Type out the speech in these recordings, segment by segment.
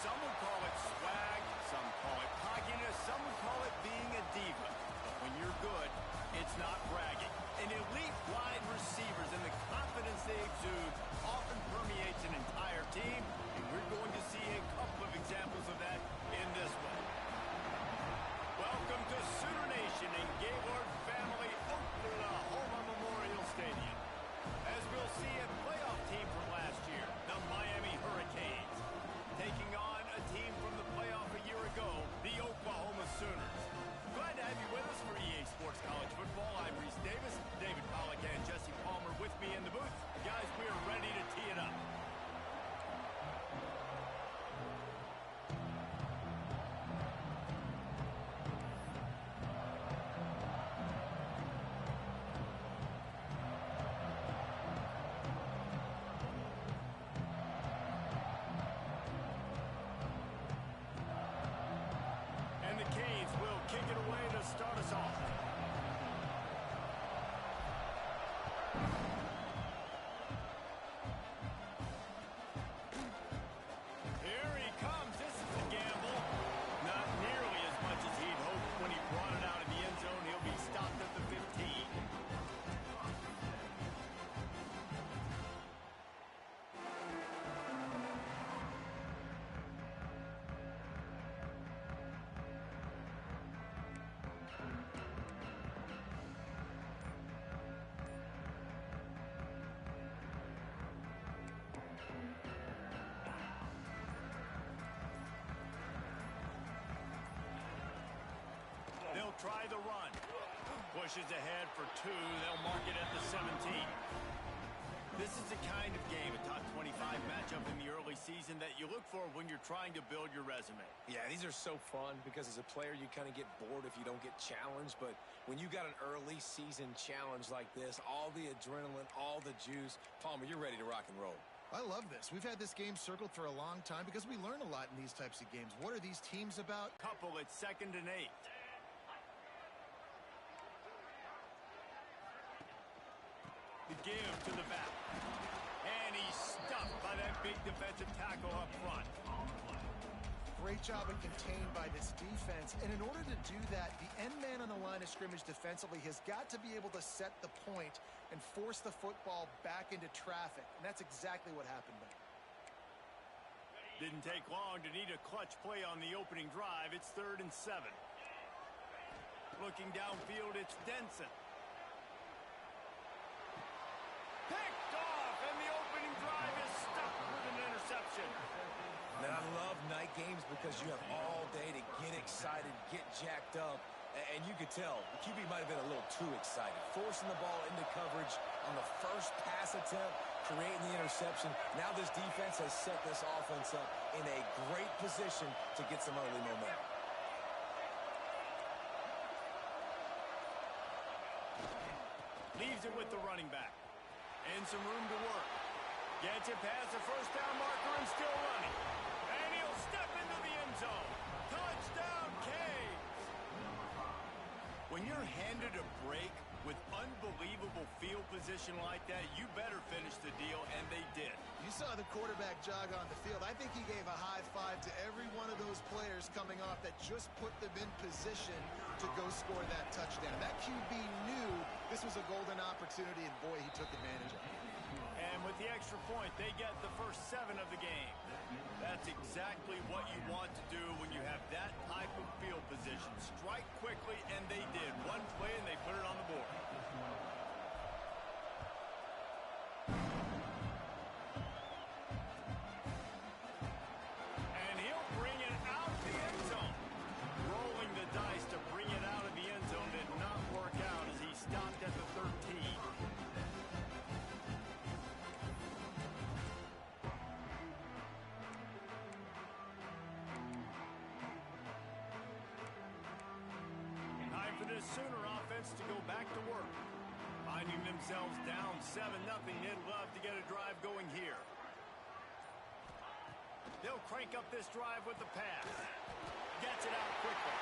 Some would call it swag, some call it cockiness, some would call it being a diva. But when you're good, it's not bragging. An elite wide receivers and the confidence they exude often permeates an entire team, and we're going to see a couple of examples of that in this one. Welcome to Sooner Nation and Gaylord family Oklahoma Memorial Stadium. As we'll see a playoff team from last year, the Miami Hurricanes, taking on a team from the playoff a year ago, the Oklahoma Sooners. Glad to have you with us for EA Sports College Football. I'm Reese Davis, David Pollack and Jesse Palmer with me in the booth. Guys, we are ready to tee it up. Try the run. Pushes ahead for two. They'll mark it at the 17. This is the kind of game, a top 25 matchup in the early season that you look for when you're trying to build your resume. Yeah, these are so fun because as a player, you kind of get bored if you don't get challenged. But when you got an early season challenge like this, all the adrenaline, all the juice, Palmer, you're ready to rock and roll. I love this. We've had this game circled for a long time because we learn a lot in these types of games. What are these teams about? Couple at 2nd and 8. give to the back. And he's stuffed by that big defensive tackle up front. Great job and contained by this defense. And in order to do that, the end man on the line of scrimmage defensively has got to be able to set the point and force the football back into traffic. And that's exactly what happened there. Didn't take long to need a clutch play on the opening drive. It's 3rd and 7. Looking downfield, it's Denson. Picked off, and the opening drive is stuck with an interception. Man, I love night games because you have all day to get excited, get jacked up, and you could tell the QB might have been a little too excited. Forcing the ball into coverage on the first pass attempt, creating the interception. Now this defense has set this offense up in a great position to get some early momentum. Leaves it with the running back. And some room to work. Gets it past the first down marker and still running. And he'll step into the end zone. Touchdown, Canes! When you're handed a break with unbelievable field position like that, you better finish the deal, and they did. You saw the quarterback jog on the field. I think he gave a high five to every one of those players coming off that just put them in position to go score that touchdown. That QB knew this was a golden opportunity, and boy, he took advantage of it. And with the extra point, they get the first 7 of the game. That's exactly what you want to do when you have that type of field position. Strike quickly, and they did. One play, and they put it on the board. And he'll bring it out of the end zone. Rolling the dice to bring it out of the end zone did not work out as he stopped at the 13. For the Sooner offense to go back to work. Finding themselves down 7-0, they'd love to get a drive going here. They'll crank up this drive with the pass. Gets it out quickly.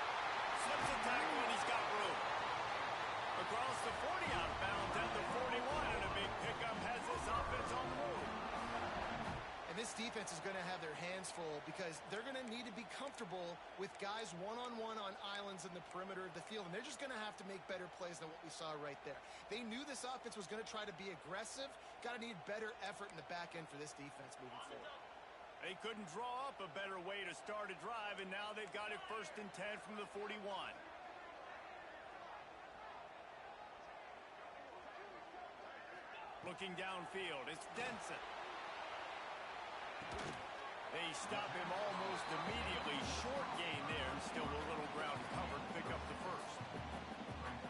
Slips a tackle and he's got room. Across the 40 out of bounds at the 41, and a big pickup has this offense on the move. And this defense is going to have their hands full because they're going to need to be comfortable with guys one-on-one on islands in the perimeter of the field. And they're just going to have to make better plays than what we saw right there. They knew this offense was going to try to be aggressive. Got to need better effort in the back end for this defense moving forward. They couldn't draw up a better way to start a drive, and now they've got it 1st and 10 from the 41. Looking downfield, it's Denson. They stop him almost immediately. Short gain there, and still a little ground covered. Pick up the first.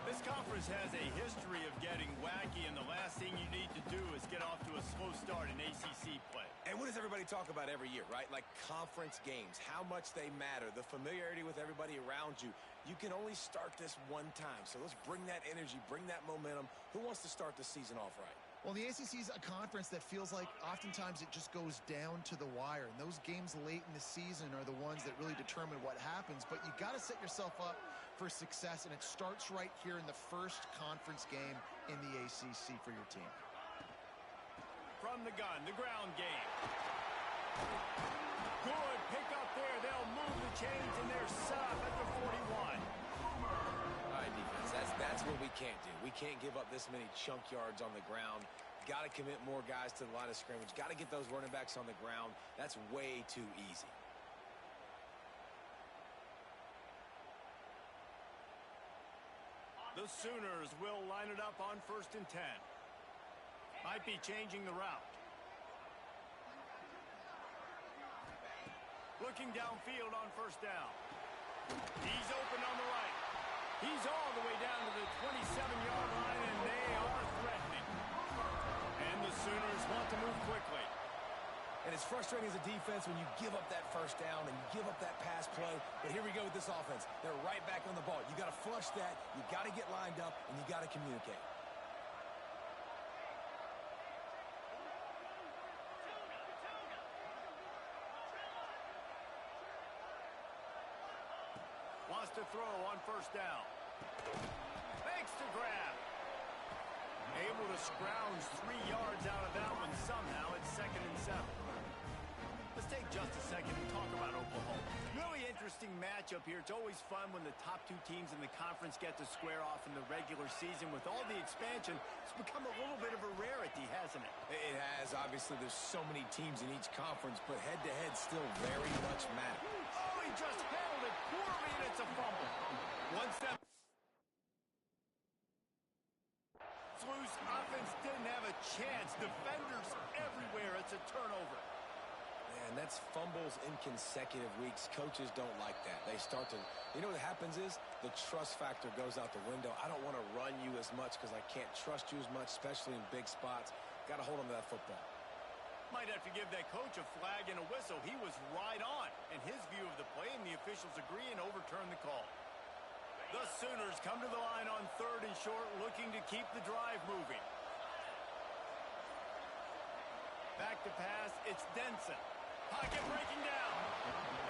This conference has a history of getting wacky, and the last thing you need to do is get off to a slow start in ACC play. And what does everybody talk about every year, right? Like conference games, how much they matter, the familiarity with everybody around you. You can only start this one time, so let's bring that energy, bring that momentum. Who wants to start the season off right? Well, the ACC is a conference that feels like oftentimes it just goes down to the wire. And those games late in the season are the ones that really determine what happens. But you got to set yourself up for success, and it starts right here in the first conference game in the ACC for your team. From the gun, the ground game. Good pick up there. They'll move the chains, and they're set up at the 41. All right, defense, that's what we can't do. We can't give up this many chunk yards on the ground. Got to commit more guys to the line of scrimmage. Got to get those running backs on the ground. That's way too easy. The Sooners will line it up on 1st and 10. Might be changing the route. Looking downfield on 1st down. He's open on the right. He's all the way down to the 27-yard line, and they are threatening. And the Sooners want to move quickly. And it's frustrating as a defense when you give up that first down and you give up that pass play. But here we go with this offense. They're right back on the ball. You got to flush that. You got to get lined up, and you got to communicate. Wants to throw on 1st down. Makes the grab. Able to scrounge 3 yards out of that one somehow. It's 2nd and 7. Let's take just a second and talk about Oklahoma. Really interesting matchup here. It's always fun when the top 2 teams in the conference get to square off in the regular season. With all the expansion, it's become a little bit of a rarity, hasn't it? It has. Obviously, there's so many teams in each conference, but head-to-head still very much matters. Oh, he just held it poorly, and it's a fumble. One step. Loose offense didn't have a chance. Defenders everywhere. It's a turnover. Man, that's fumbles in consecutive weeks. Coaches don't like that. They start to, you know what happens is the trust factor goes out the window. I don't want to run you as much because I can't trust you as much, especially in big spots. Got to hold on to that football. Might have to give that coach a flag and a whistle. He was right on in his view of the play, and the officials agree and overturn the call. The Sooners come to the line on 3rd and short, looking to keep the drive moving. Back to pass, it's Denson. Pocket breaking down.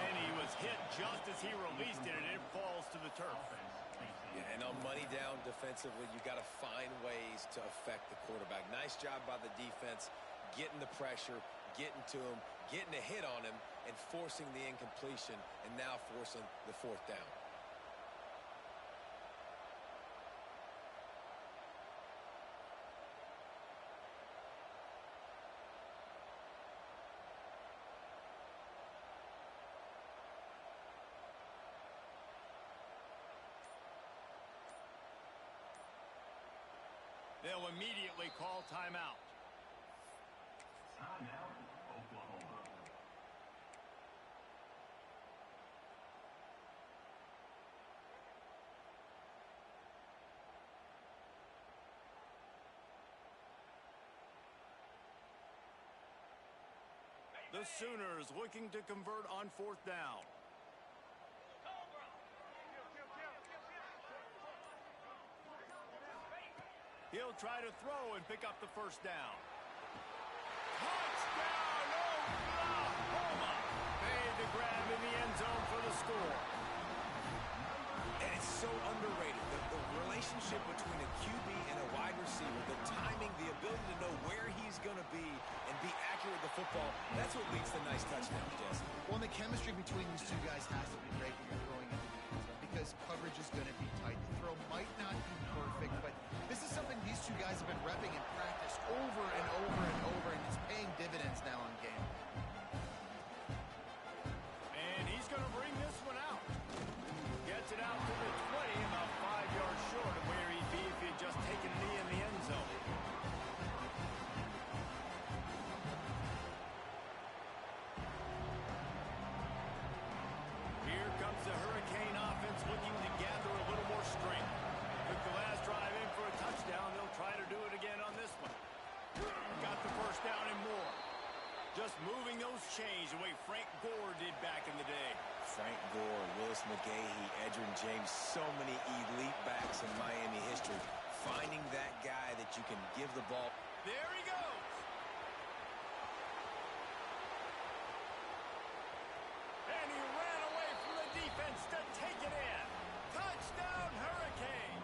And he was hit just as he released it, and it falls to the turf. Yeah, and on money down defensively, you got to find ways to affect the quarterback. Nice job by the defense, getting the pressure, getting to him, getting a hit on him, and forcing the incompletion, and now forcing the 4th down. They'll immediately call timeout. Timeout, Oklahoma. The Sooners looking to convert on 4th down. He'll try to throw and pick up the 1st down. Touchdown, Oklahoma! Made the grab in the end zone for the score. And it's so underrated. The relationship between a QB and a wide receiver, the timing, the ability to know where he's going to be and be accurate with the football, that's what leads to nice touchdowns, Jesse. Well, the chemistry between these 2 guys has to be great when you're throwing into the end zone because coverage is going to be tight. The throw might not be perfect, but this is something these 2 guys have been repping in practice over and over and over, and it's paying dividends now on game. And he's going to bring this one out. Gets it out to the 20, about 5 yards short of where he'd be if he had just taken a knee in the end zone. Here comes the Hurricane offense looking to gather a little more strength. Took the last drive in for a touchdown. They'll try to do it again on this one. Got the 1st down and more. Just moving those chains the way Frank Gore did back in the day. Frank Gore, Willis McGahee, Edgerrin James, so many elite backs in Miami history. Finding that guy that you can give the ball. There he goes. And he ran away from the defense to take it in. Touchdown, Hurricane.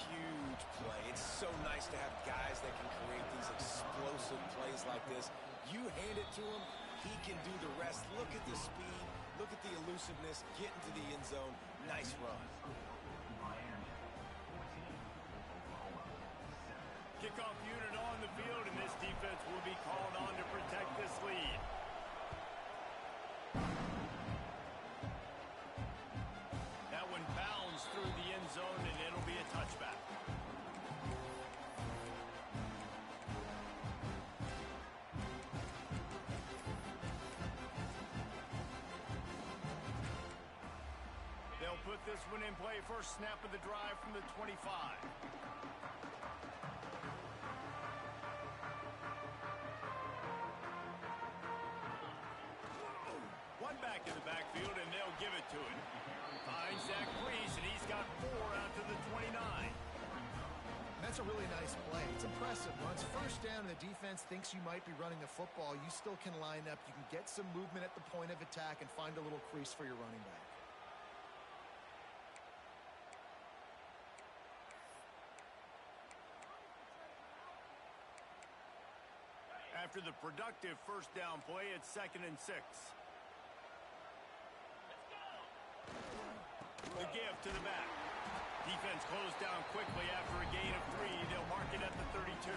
Huge play. It's so nice to have guys that can create these explosive plays like this. You hand it to him, he can do the rest. Look at the speed. Look at the elusiveness. Get into the end zone. Nice run. Kickoff unit on the field, and this defense will be called on to protect this lead. That one bounds through the end zone, and it'll be a touchback. They'll put this one in play. First snap of the drive from the 25. One back in the backfield, and they'll give it to him. Finds Zach Brees, and he's got 4 out to the 29. That's a really nice play. It's impressive. Once 1st down and the defense thinks you might be running the football, you still can line up. You can get some movement at the point of attack and find a little crease for your running back. after the productive first down play at 2nd and 6. The give to the back. Defense closed down quickly after a gain of 3. They'll mark it at the 32.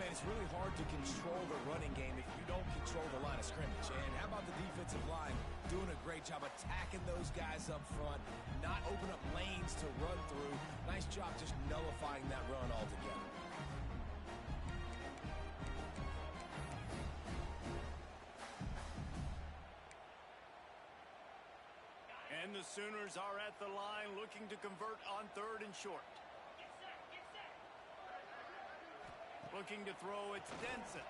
Man, it's really hard to control the running game if you don't control the line of scrimmage. And how about the defensive line doing a great job attacking those guys up front, not open up lanes to run through. Nice job just nullifying that run altogether. And the Sooners are at the line looking to convert on 3rd and short. Looking to throw, it's Denson.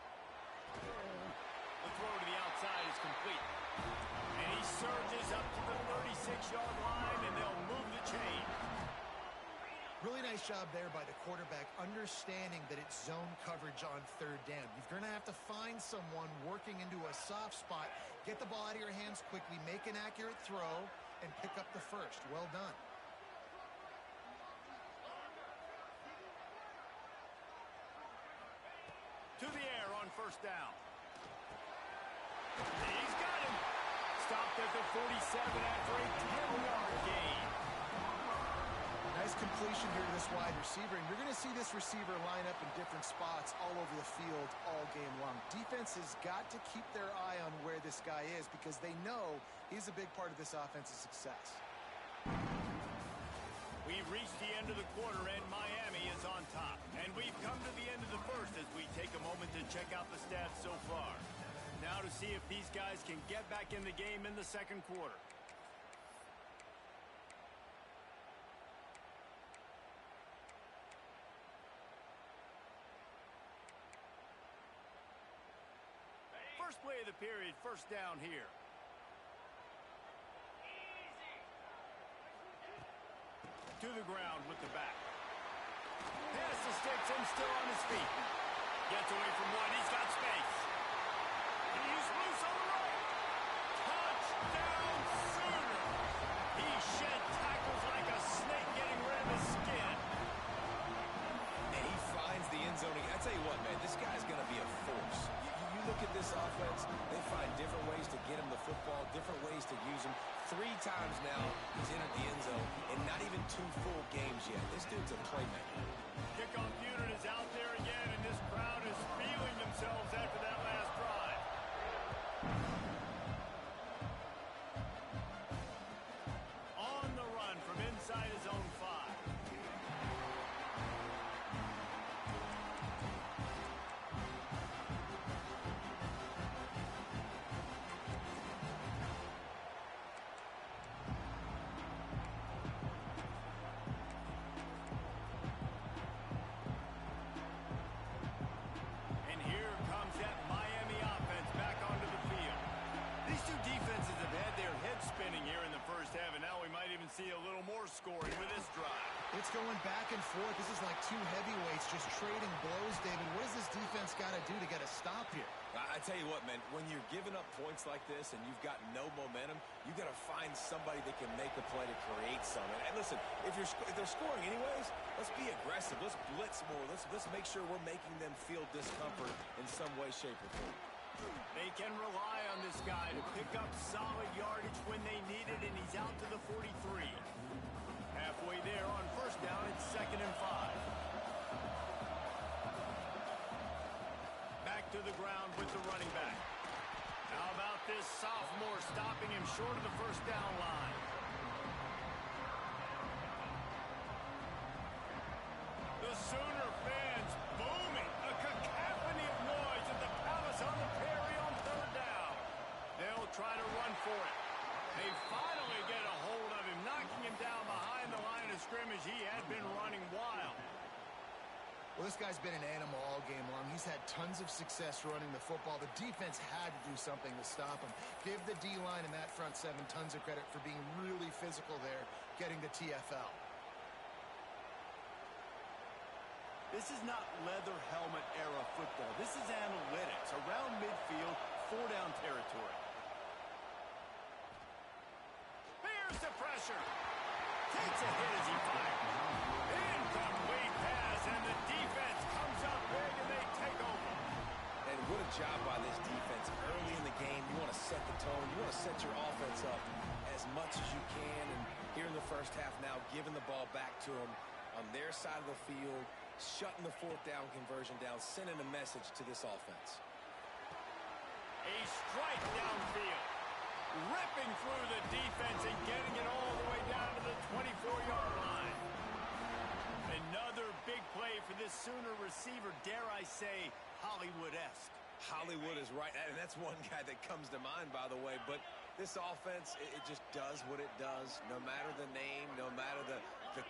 The throw to the outside is complete. And he surges up to the 36-yard line, and they'll move the chain. Really nice job there by the quarterback, understanding that it's zone coverage on 3rd down. You're going to have to find someone working into a soft spot, get the ball out of your hands quickly, make an accurate throw, and pick up the first. Well done. To the air on 1st down. He's got him. Stopped at the 47 after a 10-yard gain. Nice completion here to this wide receiver, and you're going to see this receiver line up in different spots all over the field all game long. Defense has got to keep their eye on where this guy is because they know he's a big part of this offense's success. We've reached the end of the quarter, and Miami is on top. And we've come to the end of the first as we take a moment to check out the stats so far. Now to see if these guys can get back in the game in the 2nd quarter. First play of the period, 1st down here. To the ground with the back. Pass the sticks and still on his feet. Gets away from one. He's got space. He's loose on the right. Touchdown Sooner. He shed tackles like a snake getting rid of his skin. And he finds the end zone. I tell you what, man, this guy's going to be a force. You look at this offense, they find different ways to get him the football, different ways to use him. 3 times now he's entered the end zone, and not even 2 full games yet. This dude's a playmaker. Kickoff unit is out there again, and this crowd is feeling themselves after that last drive. On the run from inside his own 5. And here comes that Miami offense back onto the field. These two defenses have had their heads spinning here in the first half, and now we might even see a little more scoring with this drive. It's going back and forth. This is like 2 heavyweights just trading blows, David. What does this defense got to do to get a stop here? I tell you what, man, when you're giving up points like this and you've got no momentum, you got to find somebody that can make a play to create something. And listen, if they're scoring anyways, let's be aggressive. Let's blitz more. Let's make sure we're making them feel discomfort in some way, shape, or form. They can rely on this guy to pick up solid yardage when they need it, and he's out to the 43. Halfway there on 1st down, it's 2nd and 5. Back to the ground with the running back. How about this sophomore stopping him short of the 1st down line? The Sooner fans booming. A cacophony of noise at the Palace on the Prairie on 3rd down. They'll try to run for it. They finally get a hold of him, knocking him down behind the line of scrimmage. He had been running wild. Well, this guy's been an animal all game long. He's had tons of success running the football. The defense had to do something to stop him. Give the D-line and that front 7 tons of credit for being really physical there, getting the TFL. This is not leather helmet era football. This is analytics. Around midfield, 4-down territory. Here's the pressure. Takes a hit as he fires. Incomplete pass, and the defense comes up big, and they take over. and what a job by this defense. Early in the game, you want to set the tone. You want to set your offense up as much as you can. And here in the first half now, giving the ball back to them on their side of the field, shutting the fourth down conversion down, sending a message to this offense. A strike downfield. Ripping through the defense and getting it all the way down to the 24-yard line. Another big play for this Sooner receiver, dare I say, Hollywood-esque. Hollywood is right, and that's one guy that comes to mind, by the way. But this offense, it just does what it does. No matter the name, no matter the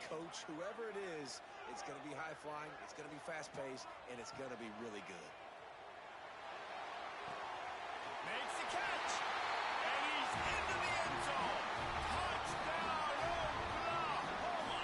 coach, whoever it is, it's going to be high-flying, it's going to be fast-paced, and it's going to be really good. Makes the catch, and he's into the end zone. Touchdown, Oklahoma!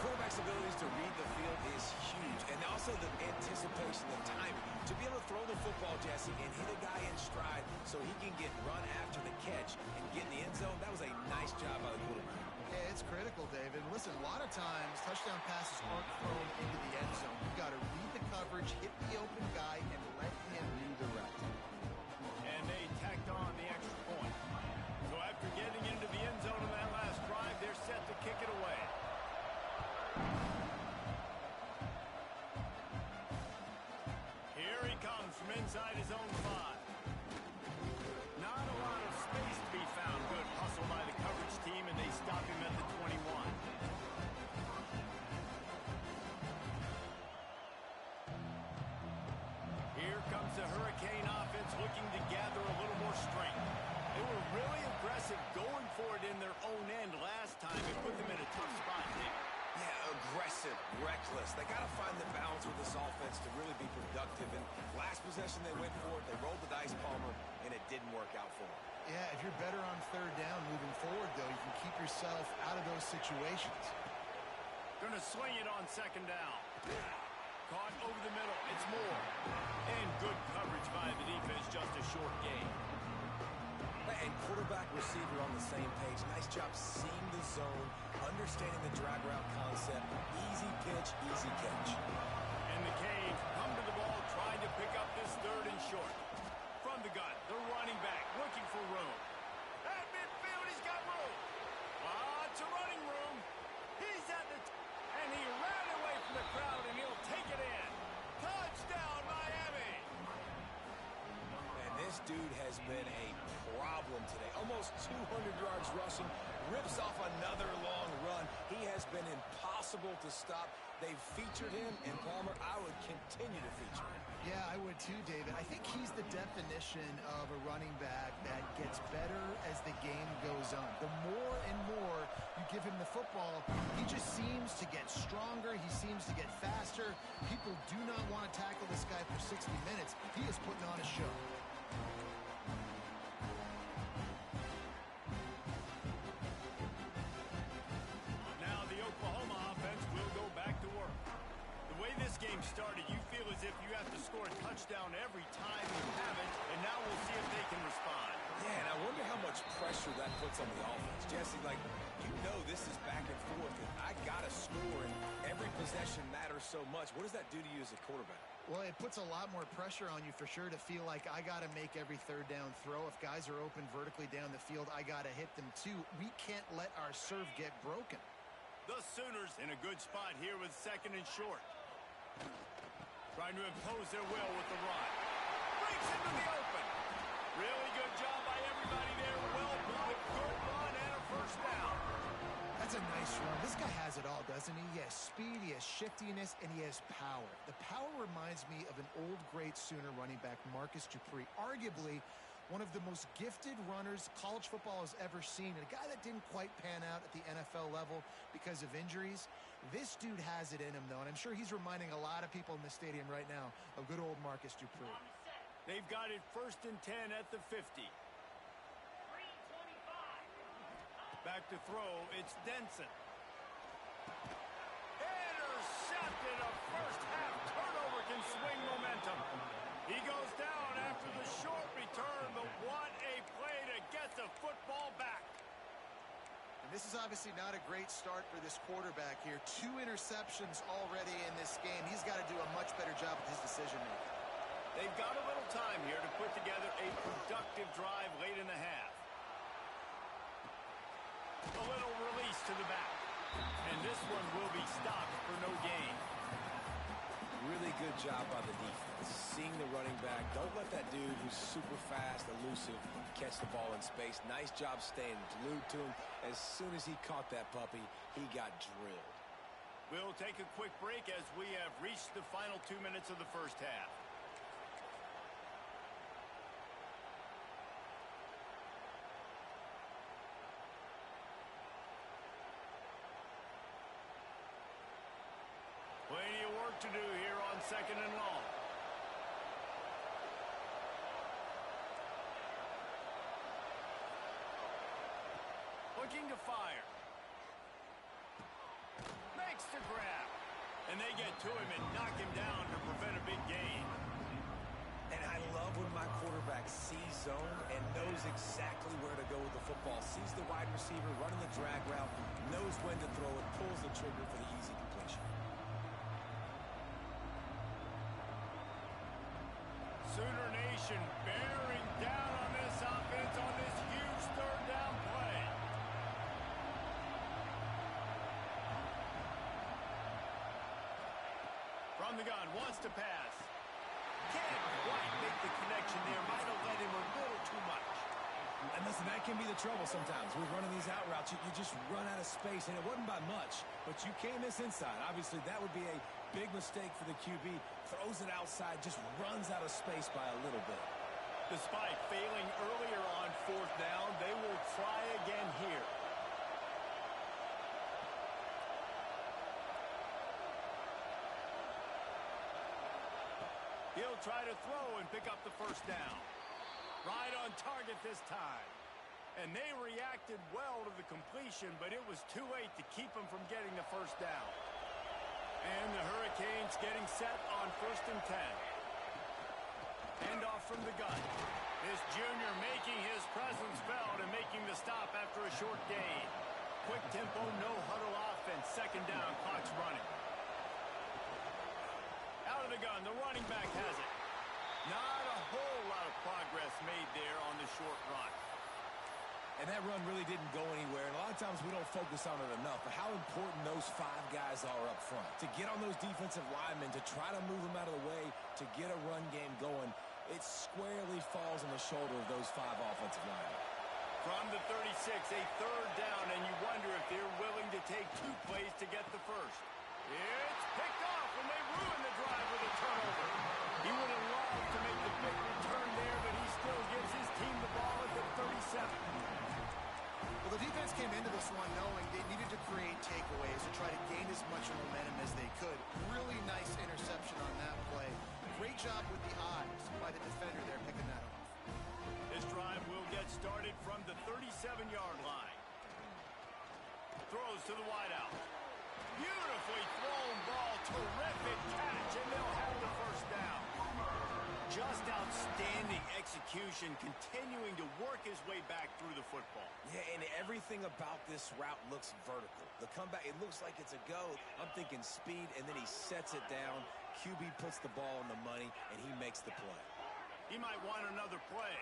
Quarterback's abilities to read the field is huge, and also the anticipation, the timing. To be able to throw the football, Jesse, and hit a guy in stride so he can get run after the catch and get in the end zone, that was a nice job by the quarterback. Yeah, it's critical, David. Listen, a lot of times touchdown passes aren't thrown into the end zone. You've got to read the coverage, hit the open guy, and let him redirect. And they tacked on the extra point. So after getting into the end zone in that last drive, they're set to kick it away. Here he comes from inside his own 5. Not a lot of space to be found. Good hustle by the coverage team, and they stop him at the 21. Here comes the Hurricane offense looking to gather a little more strength. They were really aggressive going for it in their own end last time. It put them in a tough spot, Nick. Yeah, aggressive, reckless. They got to find the balance with this offense to really be productive. And last possession, they went for it. They rolled the dice, Palmer, and it didn't work out for them. Yeah, if you're better on third down moving forward, though, you can keep yourself out of those situations. Going to swing it on second down. Caught over the middle. It's Moore. And good coverage by the defense, just a short gain. And quarterback, receiver on the same page. Nice job seeing the zone, understanding the drag route concept. Easy pitch, easy catch. And the Canes come to the ball, trying to pick up this third and short. From the gun, the running back looking for room. At midfield, he's got room. Lots of running room. He's at the and he ran away from the crowd, and he'll take it in. Touchdown, Miami! And this dude has been a problem today. Almost 200 yards rushing, rips off another long run. He has been impossible to stop. They've featured him, and Palmer, I would continue to feature him. Yeah, I would too, David. I think he's the definition of a running back that gets better as the game goes on. The more and more you give him the football, he just seems to get stronger. He seems to get faster. People do not want to tackle this guy for 60 minutes. He is putting on a show. Now the Oklahoma offense will go back to work. The way this game started, you feel as if you have to score a touchdown every time you have it, and now we'll see if they can respond. Yeah, and I wonder how much pressure that puts on the offense. Jesse, like, you know this is back and forth, and I got to score, and every possession matters so much. What does that do to you as a quarterback? Well, it puts a lot more pressure on you for sure to feel like I got to make every third down throw. If guys are open vertically down the field, I got to hit them too. We can't let our serve get broken. The Sooners in a good spot here with second and short. Trying to impose their will with the run. Breaks into the open. Really good job by everybody there. Well blocked, good run, and a first down. That's a nice run. This guy has it all, doesn't he? He has speed, he has shiftiness, and he has power. The power reminds me of an old great Sooner running back, Marcus Dupree. Arguably one of the most gifted runners college football has ever seen. And a guy that didn't quite pan out at the NFL level because of injuries. This dude has it in him, though, and I'm sure he's reminding a lot of people in the stadium right now of good old Marcus Dupree. They've got it 1st and 10 at the 50. Back to throw, it's Denson. Intercepted, a first half turnover can swing momentum. He goes down after the short return, but what a play to get the football back. And this is obviously not a great start for this quarterback here. 2 interceptions already in this game. He's got to do a much better job with his decision making. They've got a little time here to put together a productive drive late in the half. A little release to the back. And this one will be stopped for no gain. Really good job by the defense. Seeing the running back. Don't let that dude who's super fast, elusive, catch the ball in space. Nice job staying glued to him. As soon as he caught that puppy, he got drilled. We'll take a quick break as we have reached the final 2 minutes of the first half. Plenty of work to do here on 2nd and long. Looking to fire. Makes the grab. And they get to him and knock him down to prevent a big gain. And I love when my quarterback sees zone and knows exactly where to go with the football. Sees the wide receiver running the drag route, knows when to throw it, pulls the trigger for the easy completion. Sooner Nation bearing down on this offense on this huge 3rd down play. From the gun, wants to pass. Can't quite make the connection there. Might have led him a little too much. And listen, that can be the trouble sometimes. We're running these out routes. You just run out of space, and it wasn't by much, but you can miss inside. Obviously, that would be a big mistake for the QB. Throws it outside, just runs out of space by a little bit. Despite failing earlier on 4th down, they will try again here. He'll try to throw and pick up the 1st down. Right on target this time. And they reacted well to the completion, but it was too late to keep him from getting the 1st down. And the Hurricanes getting set on 1st and 10. Hand off from the gun. This junior making his presence felt and making the stop after a short gain. Quick tempo, no huddle offense. 2nd down, clock's running. Out of the gun, the running back has it. Not a whole lot of progress made there on the short run. And that run really didn't go anywhere. And a lot of times we don't focus on it enough. But how important those 5 guys are up front. To get on those defensive linemen, to try to move them out of the way, to get a run game going, it squarely falls on the shoulder of those 5 offensive linemen. From the 36, a 3rd down, and you wonder if they're willing to take 2 plays to get the 1st. It's picked off, and they ruin the drive with a turnover. He would have loved to make the big return there, but he still gives his team the ball at the 37. Well, the defense came into this one knowing they needed to create takeaways to try to gain as much momentum as they could. Really nice interception on that play. Great job with the eyes by the defender there picking that off. This drive will get started from the 37-yard line. Throws to the wideout. Beautifully thrown ball. Terrific catch, and they'll have the 1st down. Just outstanding execution, continuing to work his way back through the football. Yeah, and everything about this route looks vertical. The comeback, it looks like it's a go. I'm thinking speed, and then he sets it down. QB puts the ball on the money, and he makes the play. He might want another play.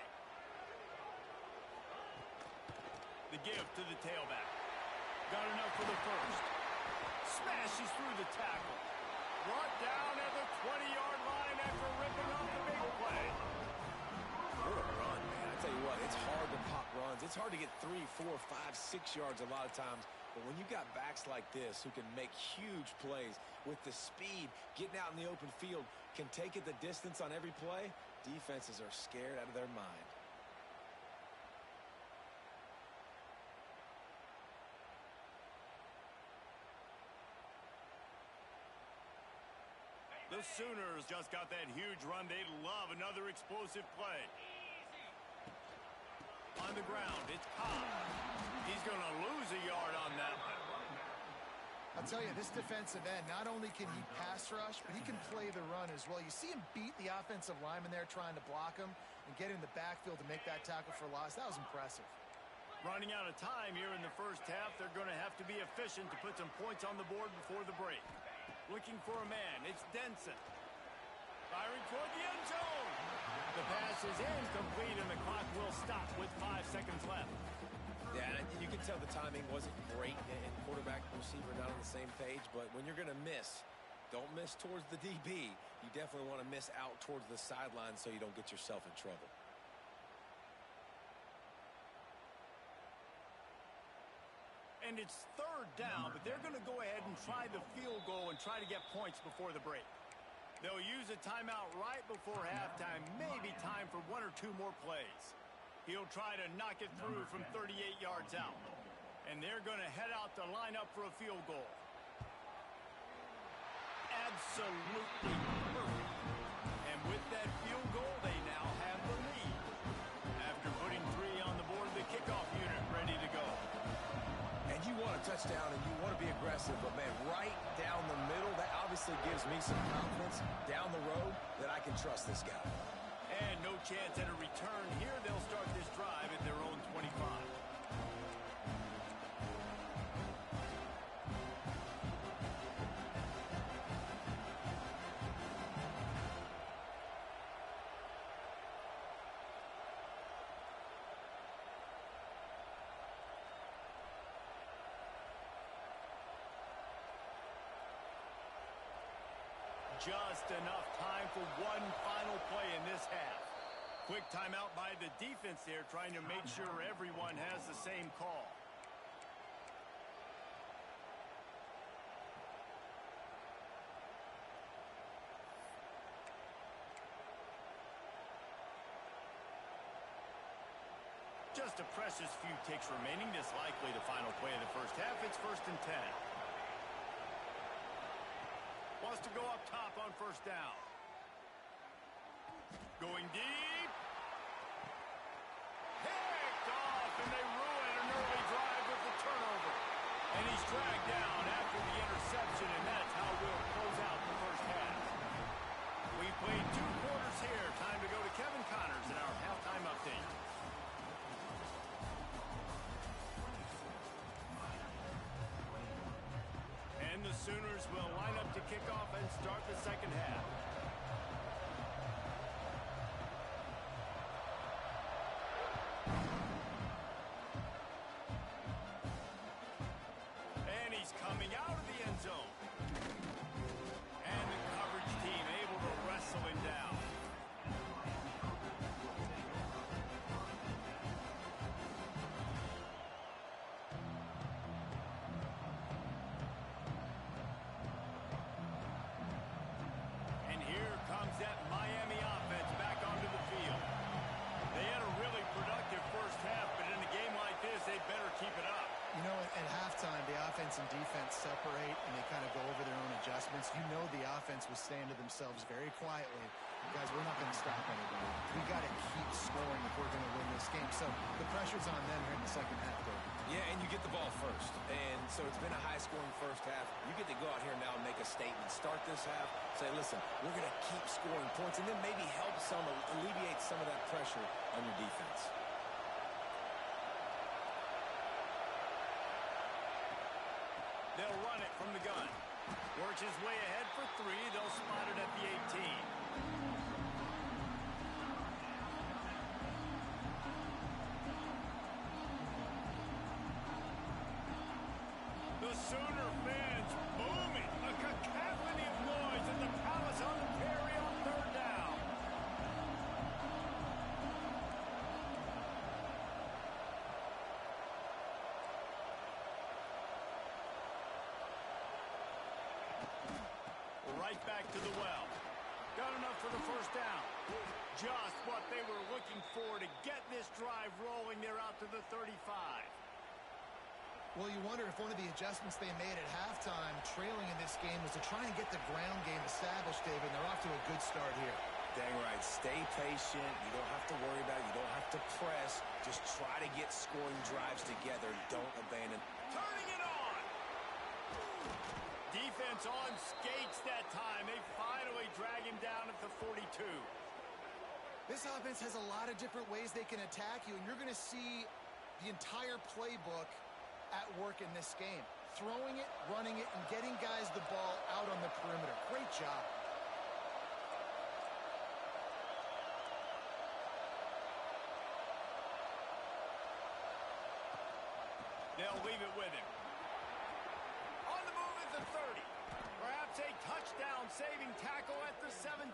The give to the tailback. Got enough for the 1st. Smashes through the tackle. Brought down at the 20-yard line after ripping off the big play. What a run, man. I tell you what, it's hard to pop runs. It's hard to get 3, 4, 5, 6 yards a lot of times. But when you got backs like this who can make huge plays with the speed, getting out in the open field, can take it the distance on every play, defenses are scared out of their mind. The Sooners just got that huge run. They love another explosive play. On the ground, it's Cobb. He's going to lose a yard on that one. I'll tell you, this defensive end, not only can he pass rush, but he can play the run as well. You see him beat the offensive lineman there trying to block him and get in the backfield to make that tackle for loss. That was impressive. Running out of time here in the first half. They're going to have to be efficient to put some points on the board before the break. Looking for a man. It's Denson. Firing toward the end zone. The pass is incomplete, and the clock will stop with 5 seconds left. Yeah, you can tell the timing wasn't great, and quarterback and receiver not on the same page, but when you're going to miss, don't miss towards the DB. You definitely want to miss out towards the sideline so you don't get yourself in trouble. And it's third down, but they're going to go ahead and try the field goal and try to get points before the break. They'll use a timeout right before halftime, maybe time for 1 or 2 more plays. He'll try to knock it through from 38 yards out. And they're going to head out to line up for a field goal. Absolutely perfect. And with that field goal, they now have the lead. After putting 3 on the board, the kickoff unit ready to go. And you want a touchdown and you want to be aggressive, but man, right down the middle, that obviously gives me some confidence down the road that I can trust this guy. And no chance at a return here. They'll start this drive at their own 25. Just enough time for one final play in this half. Quick timeout by the defense there, trying to make sure everyone has the same call. Just a precious few ticks remaining. This likely the final play of the first half. It's 1st and 10. Wants to go up top on first down. Going deep. Picked off, and they ruin an early drive with the turnover. And he's dragged down after the interception, and that's how we'll close out the first half. We played 2 quarters here. Time to go to Kevin Connors in our halftime update. And the Sooners will line up to kick off and start the second half. And he's coming out of the end zone. And the coverage team able to wrestle him down. That Miami offense back onto the field. They had a really productive first half, but in a game like this, they better keep it up. You know, at halftime, the offense and defense separate, and they kind of go over their own adjustments. You know the offense was saying to themselves very quietly, guys, we're not going to stop anybody. We got to keep scoring if we're going to win this game. So the pressure's on them here in the second half, though. Yeah, and you get the ball first. And so it's been a high-scoring first half. You get to go out here now and make a statement. Start this half, say, listen, we're going to keep scoring points, and then maybe help some, alleviate some of that pressure on your defense. They'll run it from the gun. Works his way ahead for 3. They'll spot it at the 18. The Sooner fans booming. A cacophony of noise at the Palace on the Prairie on third down. Right back to the well. Got enough for the first down. Just what they were looking for to get this drive rolling. They're out to the 35. Well, you wonder if one of the adjustments they made at halftime, trailing in this game, was to try and get the ground game established, David. They're off to a good start here. Dang right. Stay patient. You don't have to worry about it. You don't have to press. Just try to get scoring drives together. Don't abandon. Turning it on. Defense on skates that time. They finally drag him down at the 42. This offense has a lot of different ways they can attack you, and you're going to see the entire playbook at work in this game. Throwing it, running it, and getting guys the ball out on the perimeter. Great job. They'll leave it with him. On the move at the 30. Perhaps a touchdown-saving tackle at the 17.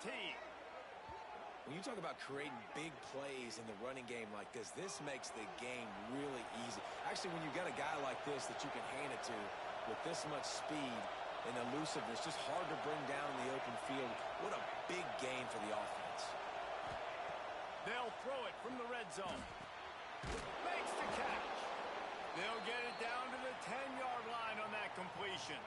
When you talk about creating big plays in the running game like this makes the game really easy. Actually, when you've got a guy like this that you can hand it to with this much speed and elusiveness, just hard to bring down in the open field. What a big gain for the offense. They'll throw it from the red zone. Makes the catch. They'll get it down to the 10-yard line on that completion.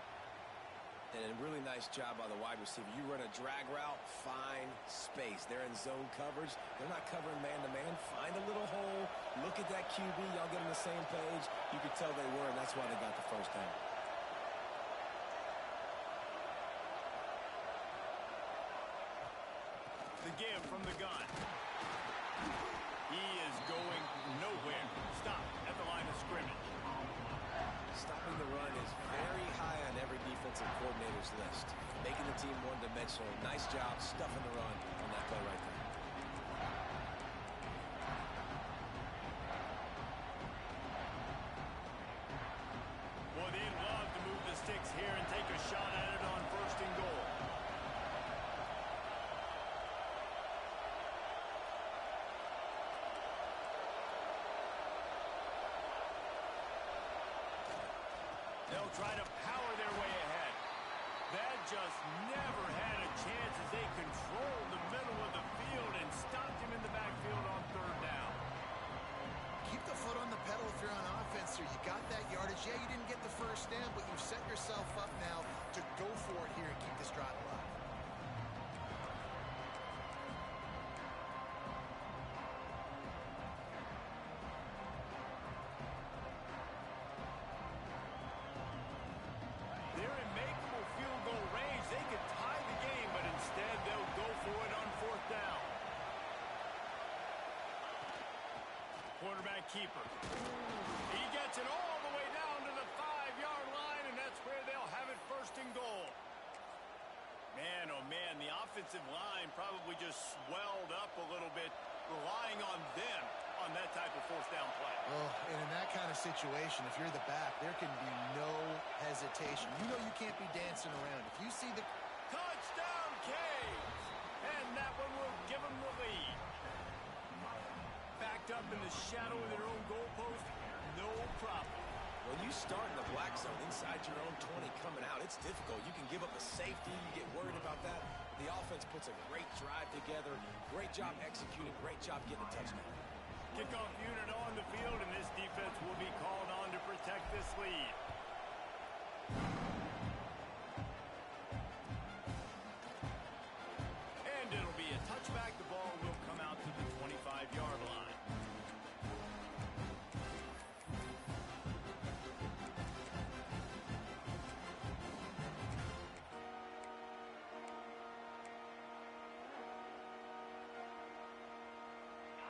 And a really nice job by the wide receiver. You run a drag route, find space. They're in zone coverage. They're not covering man-to-man. Find a little hole. Look at that QB. Y'all get on the same page. You could tell they were, and that's why they got the first down. The give from the gun. He is going nowhere. Stop at the line of scrimmage. Stopping the run is very high on every defensive coordinator's list. Making the team one-dimensional. Nice job stuffing the run on that play right there. Boy, they'd love to move the sticks here and take a shot at it on 1st and goal. They'll try to power their way ahead. That just never had a chance as they controlled the middle of the field and stopped him in the backfield on 3rd down. Keep the foot on the pedal if you're on offense here. You got that yardage. Yeah, you didn't get the first down, but you've set yourself up now to go for it here and keep this drive alive. They're in makeable field goal range. They could tie the game, but instead they'll go for it on 4th down. Quarterback keeper. He gets it all the way down to the 5-yard line, and that's where they'll have it 1st and goal. Man, oh man, the offensive line probably just swelled up a little bit, relying on them on that type of 4th down play. Oh, and in that kind of situation, if you're the back, there can be no hesitation. You know you can't be dancing around. If you see the Touchdown, Caves! And that one will give them the lead. Backed up in the shadow of their own goalpost, no problem. When you start in the black zone inside your own 20 coming out, it's difficult. You can give up a safety. You get worried about that. The offense puts a great drive together. Great job executing. Great job getting a touchdown. Kickoff unit on the field, and this defense will be called on to protect this lead. And it'll be a touchback. The ball will come out to the 25-yard line.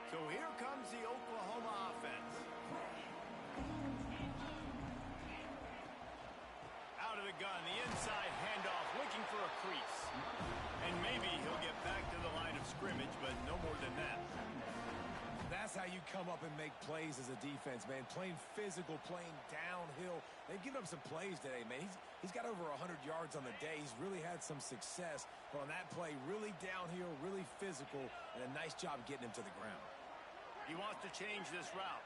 So here comes the Oklahoma offense. Out of the gun, the inside handoff, looking for a crease. And maybe he'll get back to the line of scrimmage, but no more than that. That's how you come up and make plays as a defense, man. Playing physical, playing downhill. They've given up some plays today, man. He's got over 100 yards on the day. He's really had some success. But on that play, really downhill, really physical, and a nice job getting him to the ground. He wants to change this route.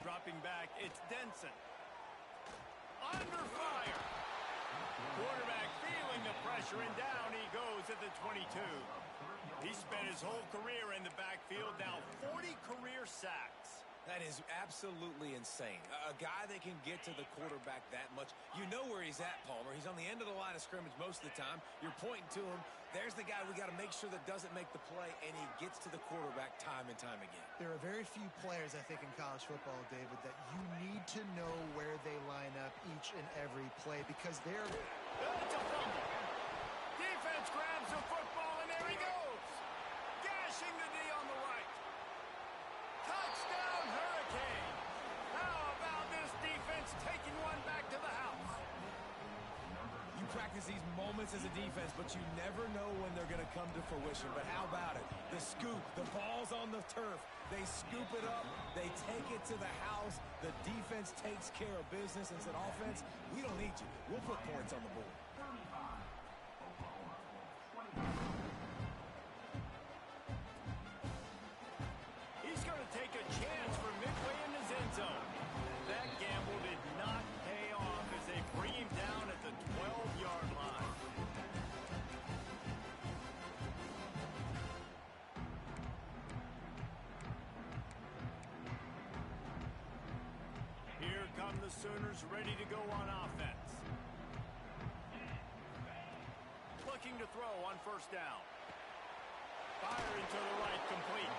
Dropping back, it's Denson. Under fire. Quarterback feeling the pressure, and down he goes at the 22. He spent his whole career in the backfield, now 40 career sacks. That is absolutely insane. A guy that can get to the quarterback that much. You know where he's at, Palmer. He's on the end of the line of scrimmage most of the time. You're pointing to him. There's the guy we got to make sure that doesn't make the play, and he gets to the quarterback time and time again. There are very few players, I think, in college football, David, that you need to know where they line up each and every play because they're... It's a fumble. Defense grabs the football, and there he goes. Gashing the D on the right. Touchdown, Hurricane. How about this defense taking one back to the house? You practice these moments as a defense, but you never know when they're going to come to fruition. But how about it? The scoop, the ball's on the turf. They scoop it up, they take it to the house. The defense takes care of business and said, offense, we don't need you. We'll put points on the board. He's going to take a chance from midway in his end zone. That gamble did not pay off as they bring him down at the 12-yard line. Here come the Sooners ready to go on offense. Looking to throw on first down. Firing to the right, complete.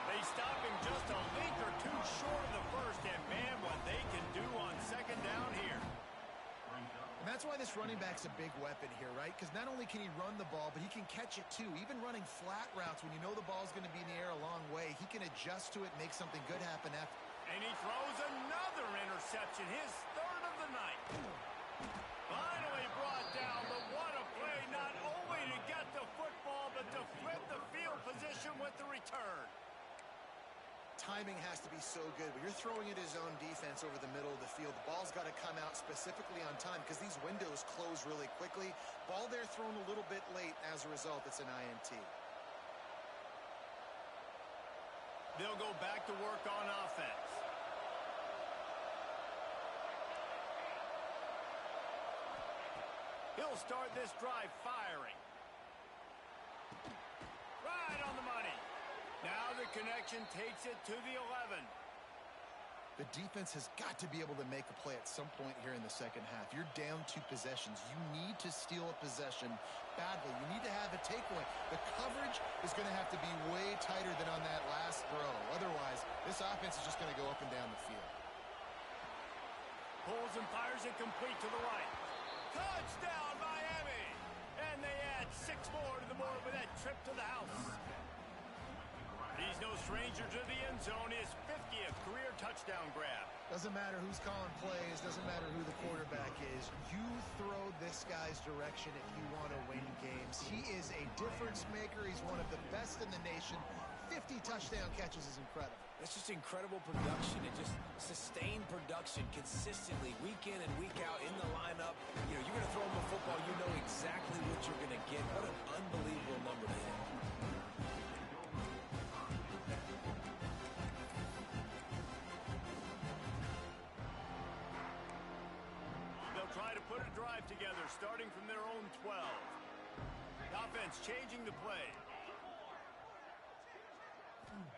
They stop him just a link or two short of the first, and man, what they can do on second down here. And that's why this running back's a big weapon here, right? Because not only can he run the ball, but he can catch it too. Even running flat routes when you know the ball's going to be in the air a long way, he can adjust to it, make something good happen after. And he throws another interception, his third of the night. Finally brought down, but what a play, not only to get the football, but to flip the field position with the return. Timing has to be so good. When you're throwing at his own defense over the middle of the field, the ball's got to come out specifically on time because these windows close really quickly. Ball there thrown a little bit late. As a result, it's an INT. They'll go back to work on offense. He'll start this drive firing. Right on the money. Now the connection takes it to the 11. The defense has got to be able to make a play at some point here in the second half. You're down 2 possessions. You need to steal a possession badly. You need to have a takeaway. The coverage is going to have to be way tighter than on that last throw. Otherwise, this offense is just going to go up and down the field. Pulls and fires it complete to the right. Touchdown, Miami! And they add 6 more to the board with that trip to the house. He's no stranger to the end zone. His 50th career touchdown grab. Doesn't matter who's calling plays. Doesn't matter who the quarterback is. You throw this guy's direction if you want to win games. He is a difference maker. He's one of the best in the nation. 50 touchdown catches is incredible. That's just incredible production and just sustained production consistently week in and week out in the lineup. You know, you're going to throw him the football, you know exactly what you're going to get. What an unbelievable number to hit. They'll try to put a drive together starting from their own 12. The offense changing the play.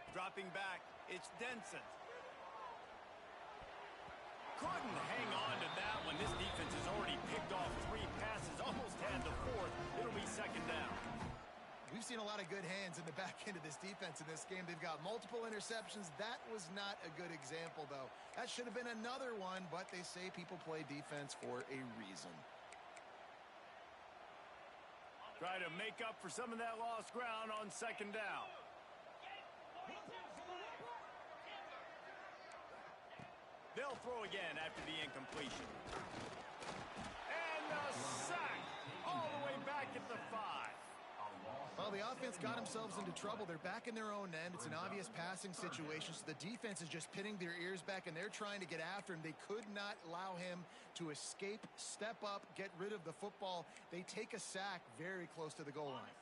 Dropping back, it's Denson. Couldn't hang on to that one. This defense has already picked off 3 passes, almost had the 4th. It'll be second down. We've seen a lot of good hands in the back end of this defense in this game. They've got multiple interceptions. That was not a good example, though. That should have been another one, but they say people play defense for a reason. Try to make up for some of that lost ground on second down. They'll throw again after the incompletion. And the sack all the way back at the 5. Well, the offense got themselves into trouble. They're back in their own end. It's an obvious passing situation, so the defense is just pinning their ears back, and they're trying to get after him. They could not allow him to escape, step up, get rid of the football. They take a sack very close to the goal line.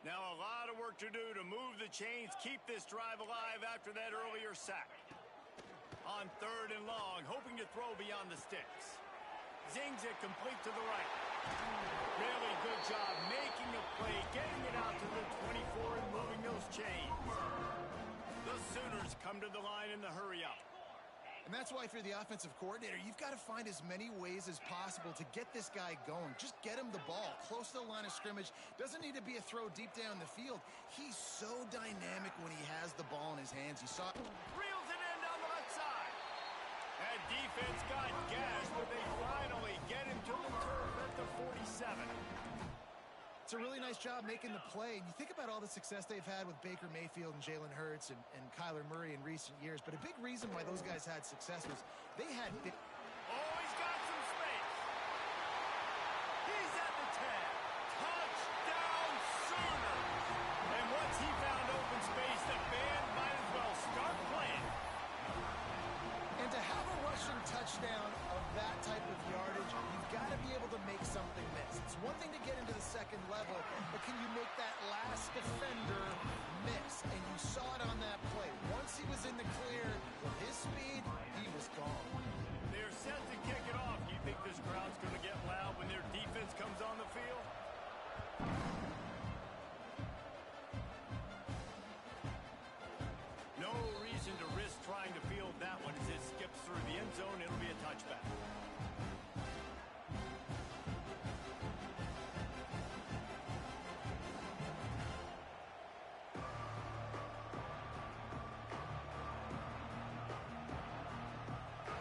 Now a lot of work to do to move the chains, keep this drive alive after that earlier sack. On 3rd and long, hoping to throw beyond the sticks. Zings it complete to the right. Really good job making a play, getting it out to the 24 and moving those chains. The Sooners come to the line in the hurry up. And that's why if you're the offensive coordinator, you've got to find as many ways as possible to get this guy going. Just get him the ball close to the line of scrimmage. Doesn't need to be a throw deep down the field. He's so dynamic when he has the ball in his hands. You saw Reels it in down the left side. That defense got gashed, but they finally get him to the turf at the 47. It's a really nice job making the play. And you think about all the success they've had with Baker Mayfield and Jalen Hurts and Kyler Murray in recent years. But a big reason why those guys had success was they had big... Oh, he's got some space. He's at the 10. Touchdown Sooners. And once he found open space, the band might as well start playing. second level, but can you make that last defender miss? And you saw it on that play. Once he was in the clear, with his speed, he was gone. They're set to kick it off. Do you think this crowd's going to get loud when their defense comes on the field? No reason to risk trying to field that one as it skips through the end zone. It'll be a touchback.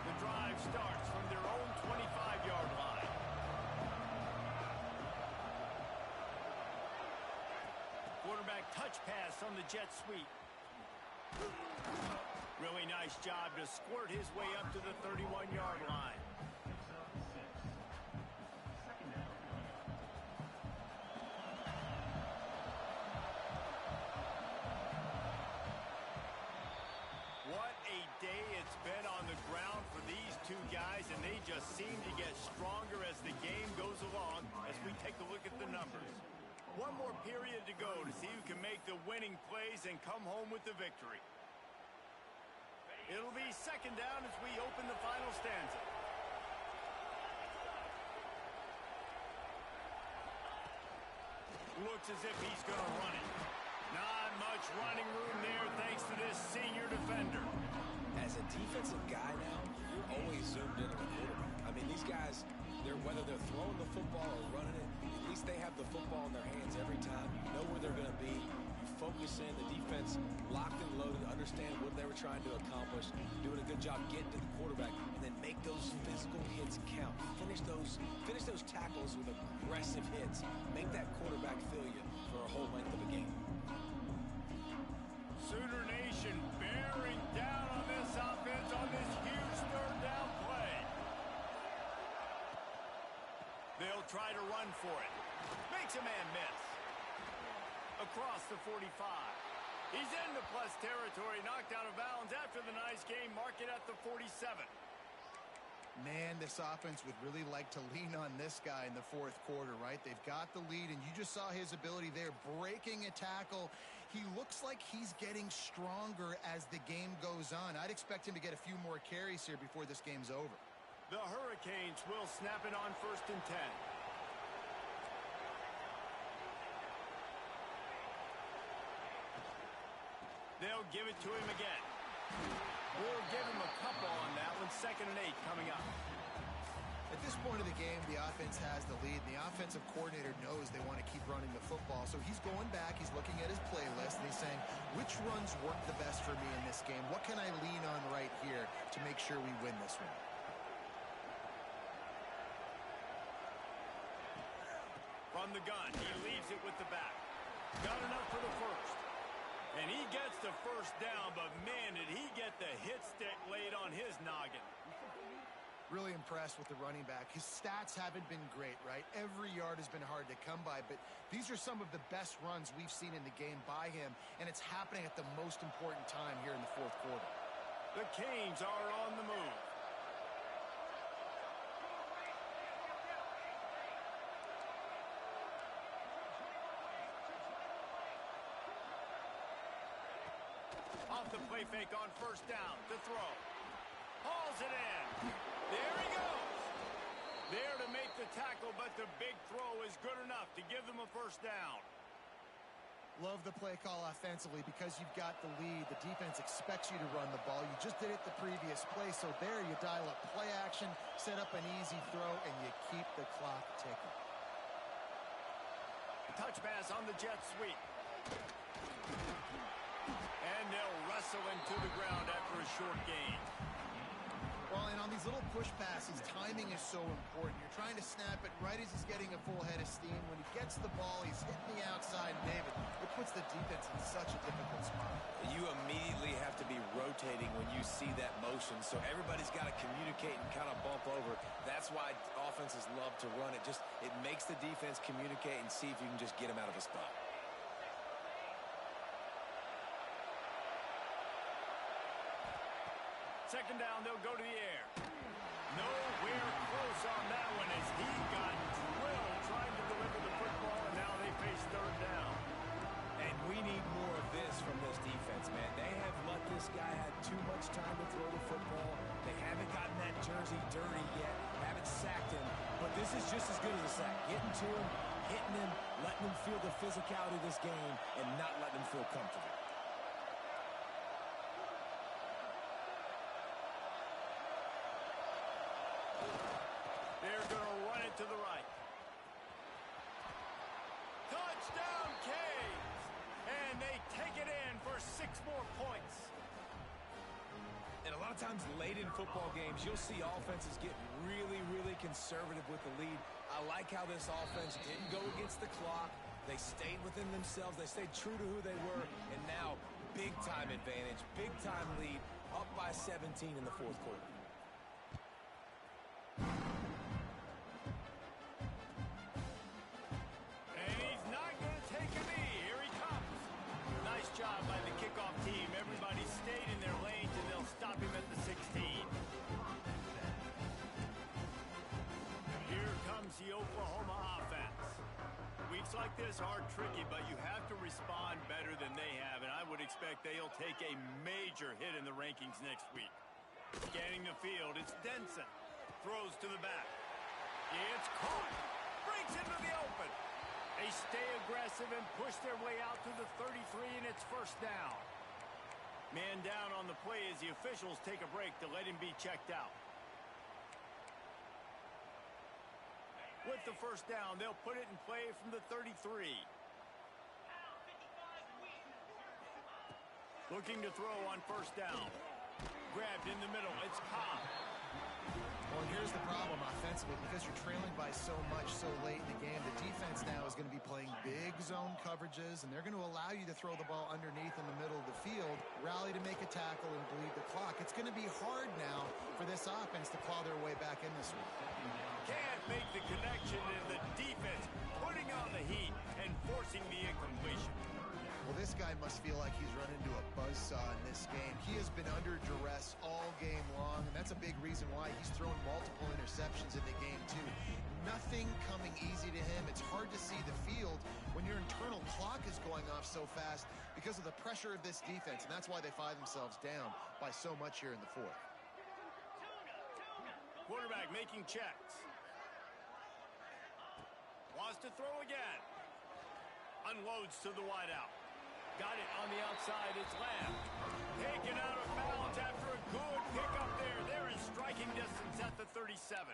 The drive starts from their own 25-yard line. Quarterback touch pass on the jet sweep. Really nice job to squirt his way up to the 31-yard line. What a day it's been on the ground for these two guys, and they just seem to get stronger as the game goes along as we take a look at the numbers. One more period to go to see who can make the winning plays and come home with the victory. It'll be second down as we open the final stanza. Looks as if he's going to run it. Not much running room there thanks to this senior defender. As a defensive guy now, you're always zoomed in on the quarterback. I mean, these guys, whether they're throwing the football or running it, at least they have the football in their hands every time. You know where they're going to be. You focus in. The defense locked and loaded, understand what they were trying to accomplish, doing a good job getting to the quarterback, and then make those physical hits count. Finish those tackles with aggressive hits. Make that quarterback feel you for a whole length of a game. Sooner Nation bearing down on this offense on this huge third down play. They'll try to run for it. Makes a man miss. Across the 45. He's into plus territory, knocked out of bounds after the nice game. Mark it at the 47. Man, this offense would really like to lean on this guy in the fourth quarter, right? They've got the lead, and you just saw his ability there, breaking a tackle. He looks like he's getting stronger as the game goes on. I'd expect him to get a few more carries here before this game's over. The Hurricanes will snap it on 1st and 10. They'll give it to him again. We'll give him a couple on that one. 2nd and 8 coming up. At this point of the game, the offense has the lead. The offensive coordinator knows they want to keep running the football. So he's going back, he's looking at his playlist, and he's saying, which runs work the best for me in this game? What can I lean on right here to make sure we win this one? From the gun, he leaves it with the back. Got enough for the first. And he gets the first down, but man, did he get the hit stick laid on his noggin. Really impressed with the running back. His stats haven't been great, right? Every yard has been hard to come by, but these are some of the best runs we've seen in the game by him, and it's happening at the most important time here in the fourth quarter. The Canes are on the move. Off the play fake on 1st down. To throw. Hauls it in. There he goes. There to make the tackle, but the big throw is good enough to give them a 1st down. Love the play call offensively because you've got the lead. The defense expects you to run the ball. You just did it the previous play, so there you dial up play action, set up an easy throw, and you keep the clock ticking. Touch pass on the jet sweep. And they'll wrestle him to the ground after a short gain. Well, and on these little push passes, timing is so important. You're trying to snap it right as he's getting a full head of steam. When he gets the ball, he's hitting the outside, David. It puts the defense in such a difficult spot. You immediately have to be rotating when you see that motion, so everybody's got to communicate and kind of bump over. That's why offenses love to run it. It makes the defense communicate and see if you can just get him out of a spot. Second down, they'll go to the air. Nowhere close on that one as he got drilled trying to deliver the football face third down. And we need more of this from this defense, man. They have let this guy have too much time to throw the football. They haven't gotten that jersey dirty yet, haven't sacked him. But this is just as good as a sack. Getting to him, hitting him, letting him feel the physicality of this game, and not letting him feel comfortable. They're going to run it to the right. Touchdown, Canes! And they take it in for 6 more points. And a lot of times late in football games, you'll see offenses get really, really conservative with the lead. I like how this offense didn't go against the clock. They stayed within themselves. They stayed true to who they were. And now, big-time advantage, big-time lead, up by 17 in the fourth quarter. And he's not going to take a knee. Here he comes. Nice job by the kickoff team. Everybody stayed in their lanes, and they'll stop him at the 16. Here comes the Oklahoma offense. Weeks like this are tricky, but you have to respond better than they have, and I would expect they'll take a major hit in the rankings next week. Scanning the field, it's Denson. Throws to the back. It's caught. Breaks into the open. They stay aggressive and push their way out to the 33, and it's first down. Man down on the play as the officials take a break to let him be checked out. With the first down, they'll put it in play from the 33. Looking to throw on first down. Grabbed in the middle. It's Cobb. Well, here's the problem offensively. Because you're trailing by so much so late in the game, the defense now is going to be playing big zone coverages, and they're going to allow you to throw the ball underneath in the middle of the field, rally to make a tackle, and bleed the clock. It's going to be hard now for this offense to claw their way back in this one. Can't make the connection, and the defense putting on the heat and forcing the incompletion. Well, this guy must feel like he's run into a buzzsaw in this game. He has been under duress all game long, and that's a big reason why he's thrown multiple interceptions in the game, too. Nothing coming easy to him. It's hard to see the field when your internal clock is going off so fast because of the pressure of this defense, and that's why they find themselves down by so much here in the fourth. Quarterback making checks. Wants to throw again. Unloads to the wideout. Got it on the outside. It's Lamb. Taken out of bounds after a good pickup there. They're in striking distance at the 37.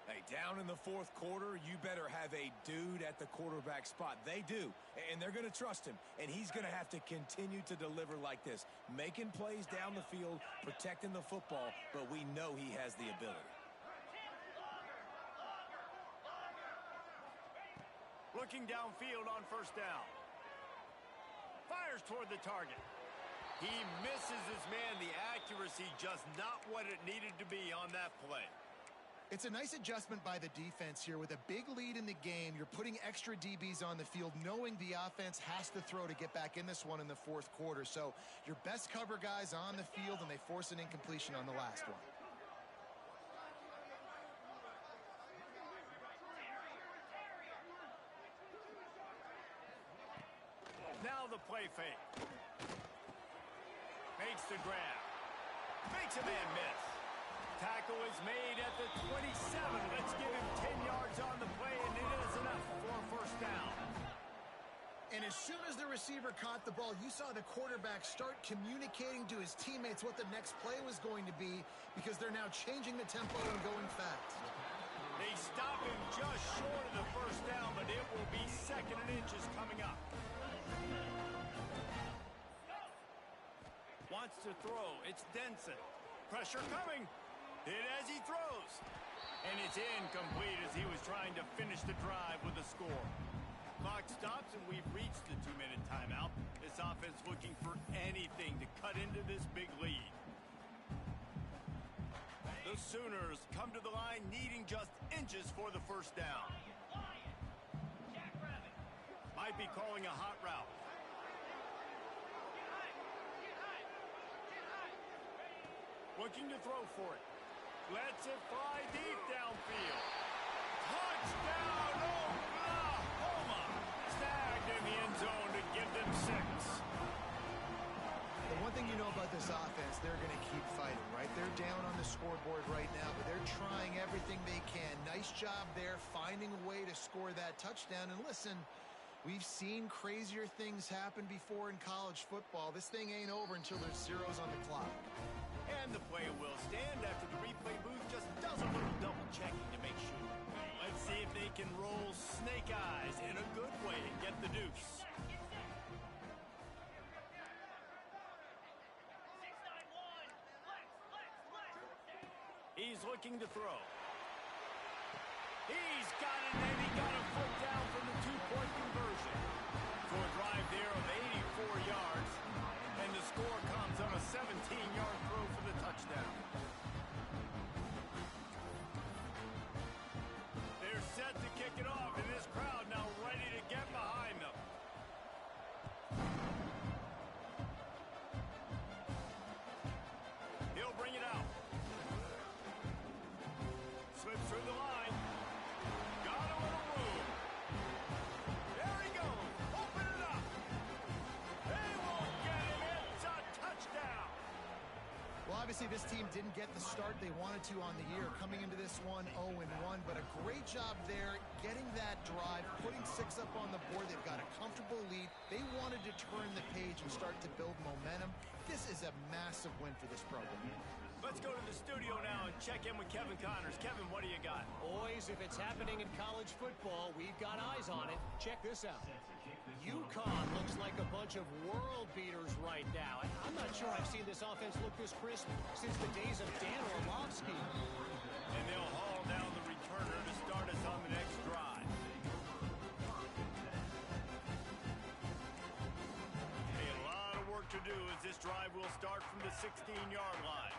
Hey, down in the fourth quarter, you better have a dude at the quarterback spot. They do, and they're going to trust him, and he's going to have to continue to deliver like this, making plays down the field, protecting the football, but we know he has the ability. Looking downfield on first down. Fires toward the target. He misses his man. The accuracy just not what it needed to be on that play. It's a nice adjustment by the defense here. With a big lead in the game, you're putting extra DBs on the field, knowing the offense has to throw to get back in this one in the fourth quarter. So your best cover guys on the field, and they force an incompletion on the last one. Now the play fake. Makes the grab. Makes a man miss. Tackle is made at the 27. Let's give him 10 yards on the play, and it is enough for a first down. And as soon as the receiver caught the ball, you saw the quarterback start communicating to his teammates what the next play was going to be, because they're now changing the tempo and going fast. They stop him just short of the first down, but it will be second and inches coming up. Wants to throw. It's Denson. Pressure coming. Hit as he throws. And it's incomplete as he was trying to finish the drive with a score. Clock stops, and we've reached the 2-minute timeout. This offense looking for anything to cut into this big lead. The Sooners come to the line needing just inches for the first down. Might be calling a hot route. Looking to throw for it. Lets it fly deep downfield. Touchdown, Oklahoma! the end zone to give them 6. The one thing you know about this offense, they're going to keep fighting, right? They're down on the scoreboard right now, but they're trying everything they can. Nice job there, finding a way to score that touchdown. And listen, we've seen crazier things happen before in college football. This thing ain't over until there's zeros on the clock. And the play will stand after the replay booth just does a little double checking to make sure. Let's see if they can roll snake eyes in a good way and get the deuce. He's looking to throw. He's got it, and he got a foot down from the 2-point conversion. For a drive there of 84 yards, and the score comes on a 17-yard throw for the touchdown. They're set to kick it off, and this crowd now ready to get behind them. He'll bring it out. Slips through the line. Got a little room. There he goes. Open it up. They won't get him. It's a touchdown. Well, obviously this team didn't get the start they wanted to on the year, coming into this one 0-1, but a great job there getting that drive, putting 6 up on the board. They've got a comfortable lead. They wanted to turn the page and start to build momentum. This is a massive win for this program. Let's go to the studio now and check in with Kevin Connors. Kevin, what do you got? Boys, if it's happening in college football, we've got eyes on it. Check this out. UConn looks like a bunch of world beaters right now. I'm not sure I've seen this offense look this crisp since the days of Dan Orlovsky. And they'll haul down the returner to start us on the next drive. A lot of work to do as this drive will start from the 16-yard line.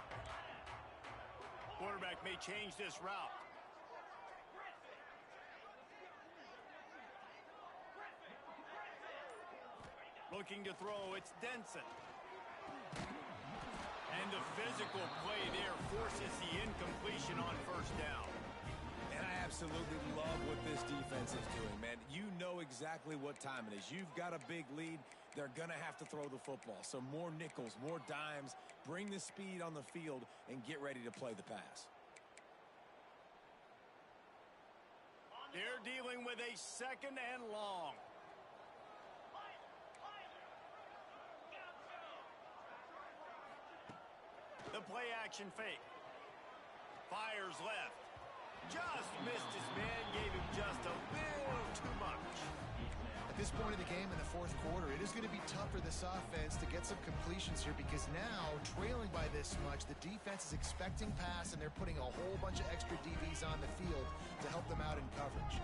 Quarterback may change this route. Looking to throw, it's Denson. And the physical play there forces the incompletion on first down. And I absolutely love what this defense is doing, man. You know exactly what time it is. You've got a big lead. They're going to have to throw the football. So more nickels, more dimes, bring the speed on the field, and get ready to play the pass. They're dealing with a 2nd and long. The play action fake. Fires left. Just missed his man, gave him just a little too much. At this point in the game in the 4th quarter, it is going to be tough for this offense to get some completions here because now, trailing by this much, the defense is expecting pass and they're putting a whole bunch of extra DBs on the field to help them out in coverage.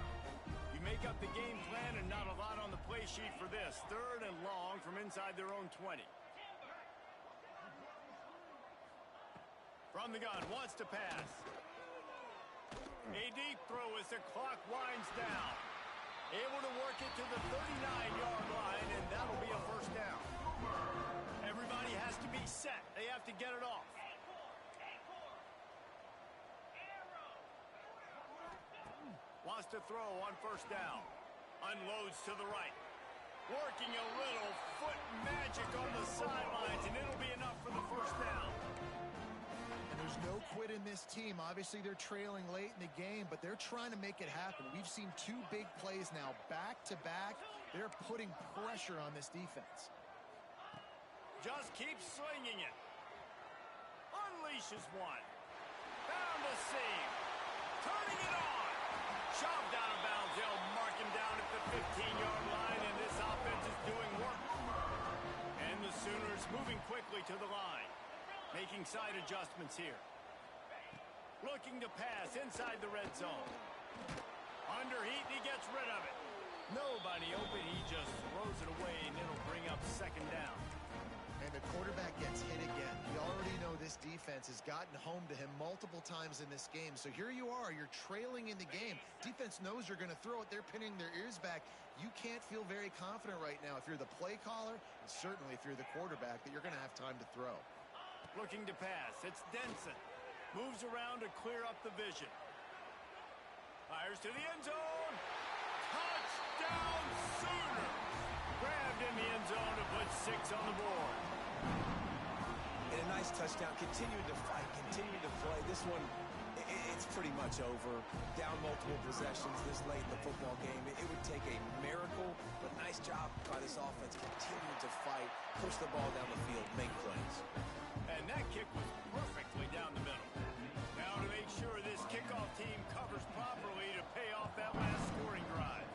You make up the game plan and not a lot on the play sheet for this. 3rd and long from inside their own 20. From the gun, wants to pass. A deep throw as the clock winds down. Able to work it to the 39-yard line, and that'll be a first down. Everybody has to be set. They have to get it off. Wants to throw on first down. Unloads to the right. Working a little foot magic on the sidelines, and it'll be enough for the first down. There's no quit in this team. Obviously, they're trailing late in the game, but they're trying to make it happen. We've seen 2 big plays now, back-to-back. They're putting pressure on this defense. Just keeps slinging it. Unleashes one. Found a seam. Turning it on. Shoved out of bounds. They'll mark him down at the 15-yard line, and this offense is doing work. And the Sooners moving quickly to the line. Making side adjustments here. Looking to pass inside the red zone. Under heat, and he gets rid of it. Nobody open. He just throws it away, and it'll bring up 2nd down. And the quarterback gets hit again. We already know this defense has gotten home to him multiple times in this game. So here you are. You're trailing in the game. Defense knows you're going to throw it. They're pinning their ears back. You can't feel very confident right now if you're the play caller, and certainly if you're the quarterback, that you're going to have time to throw. Looking to pass. It's Denson. Moves around to clear up the vision. Fires to the end zone. Touchdown, Sooners! grabbed in the end zone to put 6 on the board. And a nice touchdown. Continuing to fight, continuing to play. This one, it's pretty much over. Down multiple possessions this late in the football game. It would take a miracle, but nice job by this offense. Continuing to fight, push the ball down the field, make plays. And that kick was perfectly down the middle. Now to make sure this kickoff team covers properly to pay off that last scoring drive.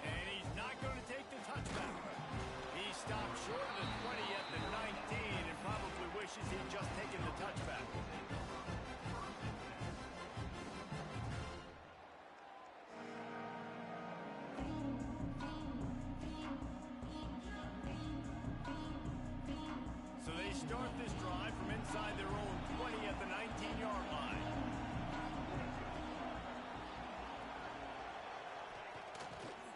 And he's not going to take the touchback. He stopped short of the 20 at the 19 and probably wishes he'd just taken the touchback. So they start this drive from inside their own 20 at the 19-yard line.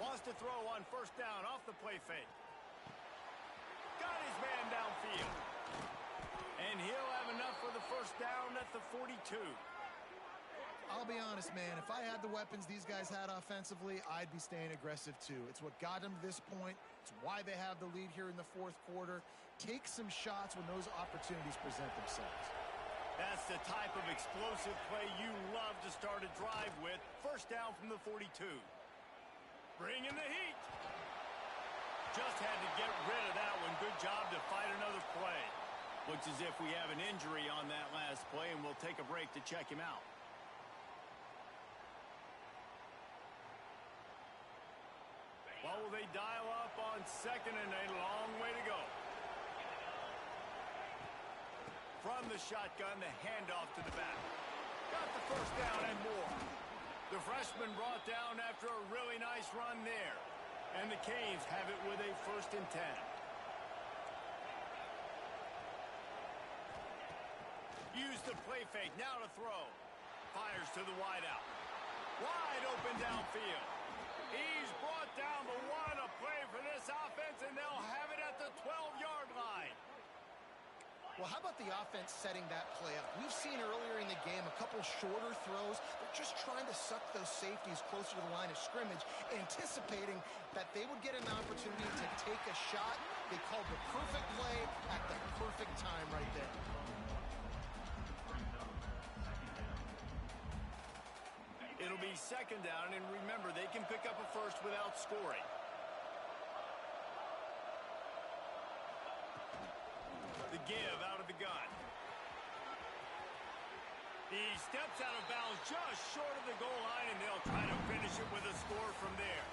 Wants to throw on first down off the play fake. Got his man downfield. And he'll have enough for the first down at the 42. I'll be honest, man. If I had the weapons these guys had offensively, I'd be staying aggressive too. It's what got them to this point. It's why they have the lead here in the fourth quarter. Take some shots when those opportunities present themselves. That's the type of explosive play you love to start a drive with. First down from the 42. Bring in the heat. Just had to get rid of that one. Good job to fight another play. Looks as if we have an injury on that last play, and we'll take a break to check him out. Well, will they dial up on second and a long way to go? From the shotgun, the handoff to the back. Got the first down and more. The freshman brought down after a really nice run there. And the Canes have it with a 1st and 10. Use the play fake, now to throw. Fires to the wideout. Wide open downfield. He's brought down, but what a play for this offense, and they'll have it at the 12-yard line. Well, how about the offense setting that play up? We've seen earlier in the game a couple shorter throws. They're just trying to suck those safeties closer to the line of scrimmage, anticipating that they would get an opportunity to take a shot. They called the perfect play at the perfect time right there. It'll be second down, and remember, they can pick up a first without scoring. The give out of the gun. He steps out of bounds just short of the goal line, and they'll try to finish it with a score from there.